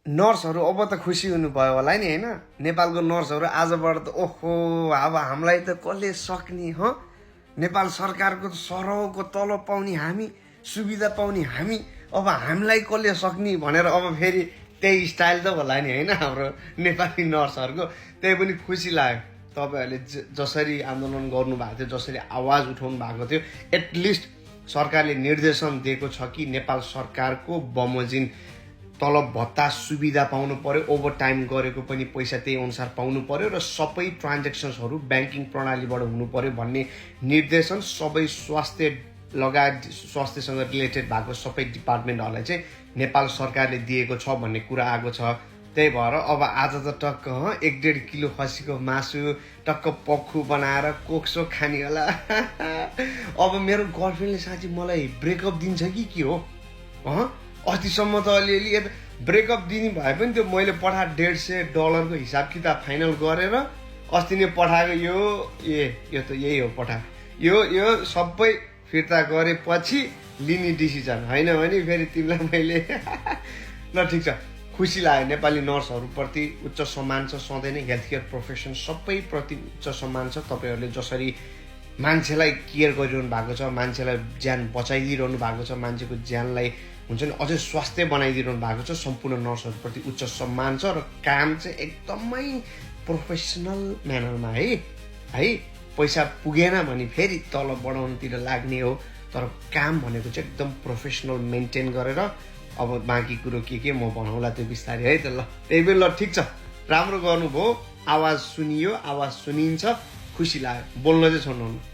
नर्सहरू अब त खुसी हुनुभयो होला नि होइन। नेपालको नर्सहरू आजबाट त ओहो अब हामीलाई त कसले सक्ने नेपाल सरकारको सरौको तलब पाउने हामी, सुविधा पाउने हामी, अब हामीलाई कसले सक्ने भनेर अब फेरि त्यही स्टाइल त होला नि होइन हाम्रो नेपाली नर्सहरूको। त्यही पनि खुसी लाग्यो तपाईँहरूले जसरी आन्दोलन गर्नुभएको थियो, जसरी आवाज उठाउनु भएको थियो। एटलिस्ट सरकारले निर्देशन दिएको छ कि नेपाल सरकारको बमोजिम तलब भत्ता सुविधा पाउनु पर्यो, ओभर टाइम गरेको पनि पैसा त्यही अनुसार पाउनु पर्यो र सबै ट्रान्जेक्सन्सहरू ब्याङ्किङ प्रणालीबाट हुनु पर्यो भन्ने निर्देशन सबै स्वास्थ्य लगायत स्वास्थ्यसँग रिलेटेड भएको सबै डिपार्टमेन्टहरूलाई चाहिँ नेपाल सरकारले दिएको छ भन्ने कुरा आएको छ। त्यही भएर अब आज त टक्क 1.5 किलो खसीको मासु टक्क पक्खु बनाएर कोक्सो खाने होला। अब मेरो गर्लफ्रेन्डले साँच्ची मलाई ब्रेकअप दिन्छ कि के हो? अस्तिसम्म त अलिअलि ब्रेकअप दिने भए पनि त्यो मैले पठाएको $150 हिसाब किताब फाइनल गरेर अस्ति नै पठाएको यो त यही हो यो सबै फिर्ता गरेपछि लिने डिसिजन होइन भने फेरि तिमीलाई मैले ल ठिक छ। खुसी लाग्यो नेपाली नर्सहरूप्रति उच्च सम्मान छ। सधैँ नै हेल्थ केयर प्रोफेसन सबैप्रति उच्च सम्मान छ। तपाईँहरूले जसरी मान्छेलाई केयर गरिरहनु भएको छ, मान्छेलाई ज्यान बचाइदिइरहनु भएको छ, मान्छेको ज्यानलाई हुन्छ नि अझै स्वास्थ्य बनाइदिइरहनु भएको छ। सम्पूर्ण नर्सहरूप्रति उच्च सम्मान छ र काम चाहिँ एकदमै प्रोफेसनल म्यानरमा है पैसा पुगेन भने फेरि तल बढाउनुतिर लाग्ने हो, तर काम भनेको चाहिँ एकदम प्रोफेसनल मेन्टेन गरेर अब बाँकी कुरो के म भनौँला त्यो बिस्तारै है त। ल त्यही पनि ल ठिक छ, राम्रो गर्नुभयो, आवाज सुनियो, आवाज सुनिन्छ, खुसी लाग्यो। बोल्न चाहिँ छोड्नुहुन्न।